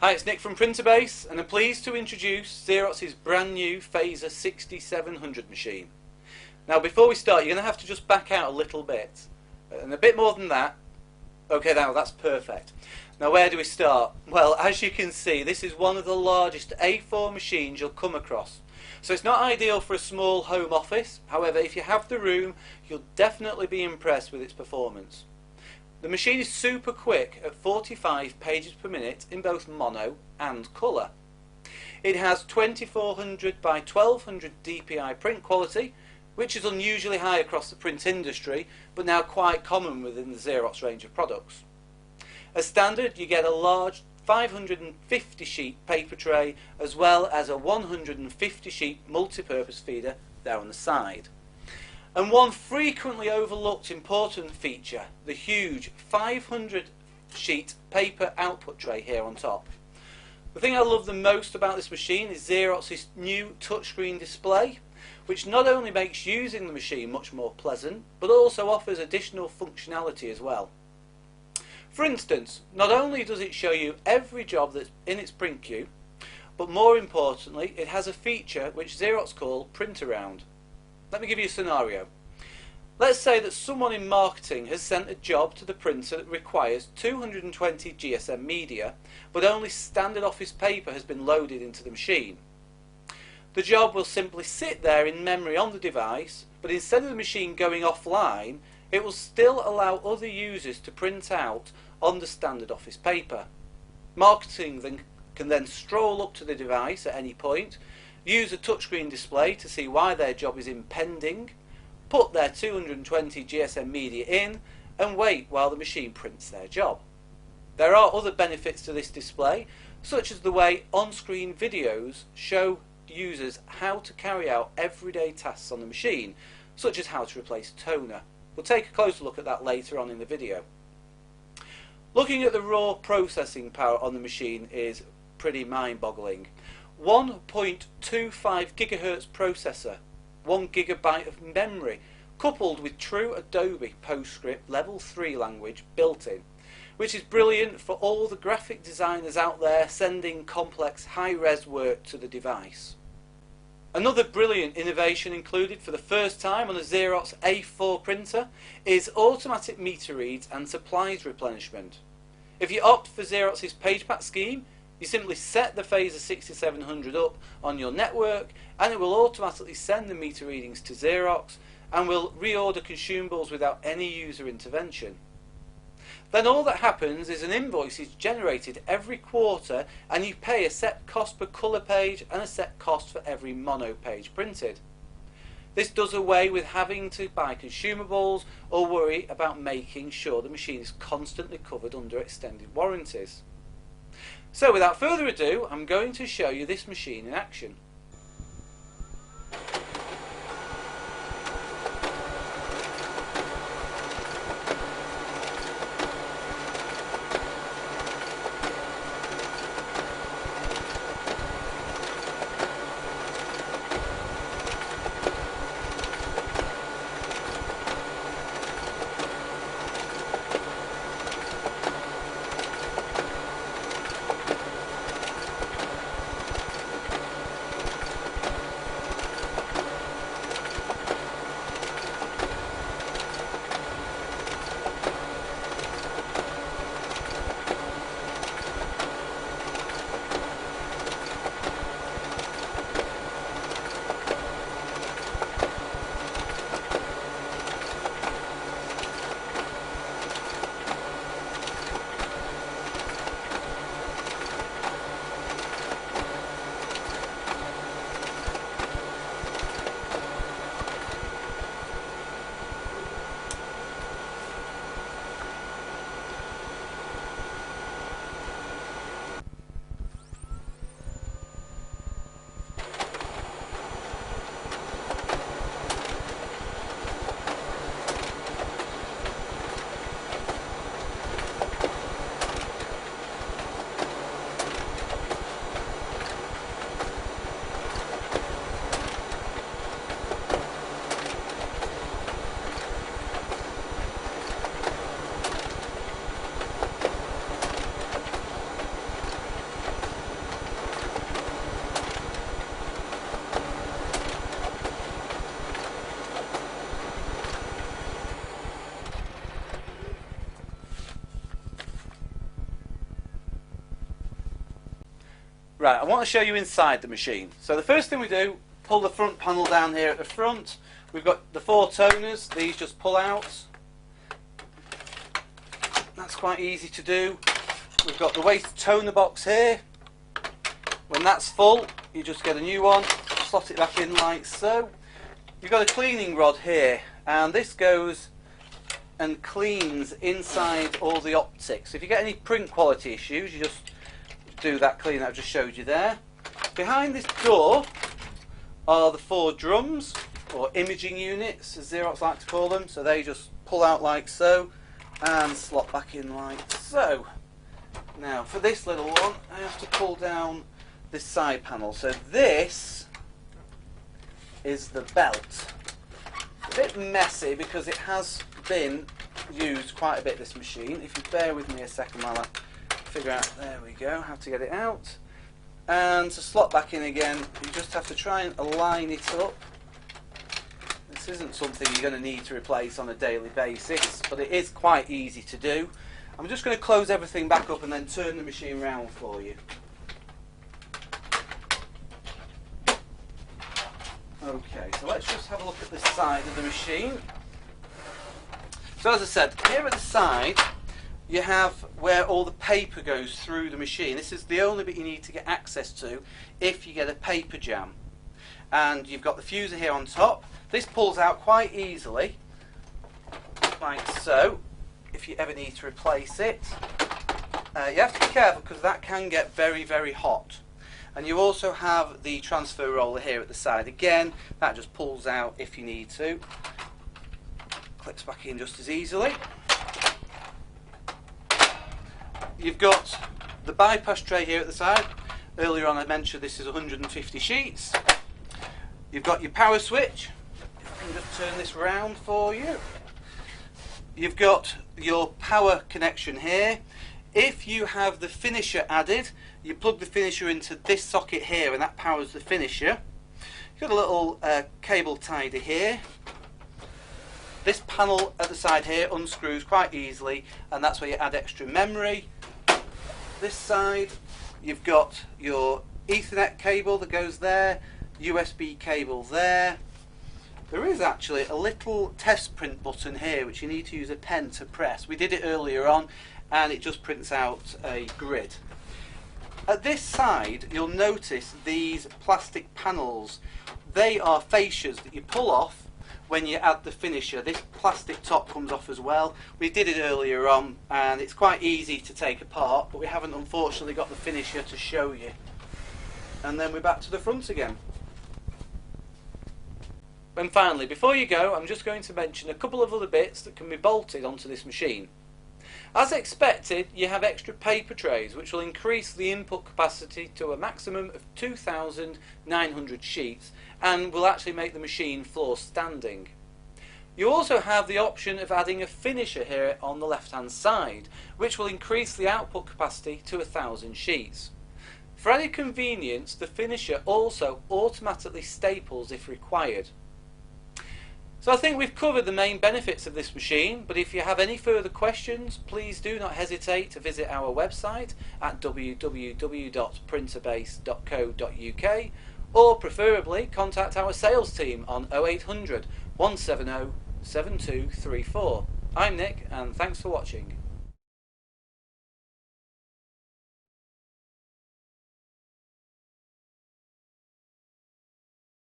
Hi, it's Nick from Printerbase, and I'm pleased to introduce Xerox's brand new Phaser 6700 machine. Now before we start, you're going to have to just back out a little bit, and a bit more than that. Okay, now that's perfect. Now where do we start? Well, as you can see, this is one of the largest A4 machines you'll come across. So it's not ideal for a small home office. However, if you have the room, you'll definitely be impressed with its performance. The machine is super quick at 45 pages per minute in both mono and colour. It has 2400 by 1200 dpi print quality, which is unusually high across the print industry, but now quite common within the Xerox range of products. As standard, you get a large 550 sheet paper tray as well as a 150 sheet multi-purpose feeder there on the side. And one frequently overlooked important feature, the huge 500 sheet paper output tray here on top. The thing I love the most about this machine is Xerox's new touchscreen display, which not only makes using the machine much more pleasant, but also offers additional functionality as well. For instance, not only does it show you every job that's in its print queue, but more importantly, it has a feature which Xerox call print around. Let me give you a scenario. Let's say that someone in marketing has sent a job to the printer that requires 220 GSM media, but only standard office paper has been loaded into the machine. The job will simply sit there in memory on the device, but instead of the machine going offline, it will still allow other users to print out on the standard office paper. Marketing can then stroll up to the device at any point, use a touchscreen display to see why their job is impending, put their 220 GSM media in, and wait while the machine prints their job. There are other benefits to this display, such as the way on-screen videos show users how to carry out everyday tasks on the machine, such as how to replace toner. We'll take a closer look at that later on in the video. Looking at the raw processing power on the machine is pretty mind-boggling. 1.25 GHz processor, 1 GB of memory, coupled with true Adobe PostScript Level 3 language built in, which is brilliant for all the graphic designers out there sending complex high-res work to the device. Another brilliant innovation included for the first time on a Xerox A4 printer is automatic meter reads and supplies replenishment. If you opt for Xerox's PagePack scheme, you simply set the Phaser 6700 up on your network and it will automatically send the meter readings to Xerox and will reorder consumables without any user intervention. Then all that happens is an invoice is generated every quarter and you pay a set cost per colour page and a set cost for every mono page printed. This does away with having to buy consumables or worry about making sure the machine is constantly covered under extended warranties. So without further ado, I'm going to show you this machine in action. Right, I want to show you inside the machine. So the first thing we do, pull the front panel down here at the front. We've got the 4 toners, these just pull out. That's quite easy to do. We've got the waste toner box here. When that's full, you just get a new one, slot it back in like so. You've got a cleaning rod here, and this goes and cleans inside all the optics. If you get any print quality issues, you just do that clean that I just showed you there. Behind this door are the 4 drums, or imaging units as Xerox like to call them. So they just pull out like so and slot back in like so. Now for this little one I have to pull down this side panel. So this is the belt. A bit messy because it has been used quite a bit, this machine. If you bear with me a second while I figure out, there we go, how to get it out. And to slot back in again, you just have to try and align it up. This isn't something you're going to need to replace on a daily basis, but it is quite easy to do. I'm just going to close everything back up and then turn the machine around for you. Okay, so let's just have a look at the side of the machine. So as I said, here at the side you have where all the paper goes through the machine. This is the only bit you need to get access to if you get a paper jam. And you've got the fuser here on top. This pulls out quite easily, like so, if you ever need to replace it. You have to be careful because that can get very, very hot. And you also have the transfer roller here at the side. Again, that just pulls out if you need to. Clips back in just as easily. You've got the bypass tray here at the side. Earlier on I mentioned this is 150 sheets. You've got your power switch. If I can just turn this round for you. You've got your power connection here. If you have the finisher added, you plug the finisher into this socket here and that powers the finisher. You've got a little cable tidy here. This panel at the side here unscrews quite easily, and that's where you add extra memory. This side you've got your Ethernet cable that goes there, USB cable there. There is actually a little test print button here which you need to use a pen to press. We did it earlier on and it just prints out a grid. At this side you'll notice these plastic panels. They are fascias that you pull off when you add the finisher. This plastic top comes off as well. We did it earlier on and it's quite easy to take apart, but we haven't unfortunately got the finisher to show you. And then we're back to the front again. And finally, before you go, I'm just going to mention a couple of other bits that can be bolted onto this machine. As expected, you have extra paper trays which will increase the input capacity to a maximum of 2,900 sheets and will actually make the machine floor standing. You also have the option of adding a finisher here on the left hand side which will increase the output capacity to 1,000 sheets. For added convenience, the finisher also automatically staples if required. So I think we've covered the main benefits of this machine, but if you have any further questions, please do not hesitate to visit our website at www.printerbase.co.uk, or preferably contact our sales team on 0800 170 7234. I'm Nick and thanks for watching.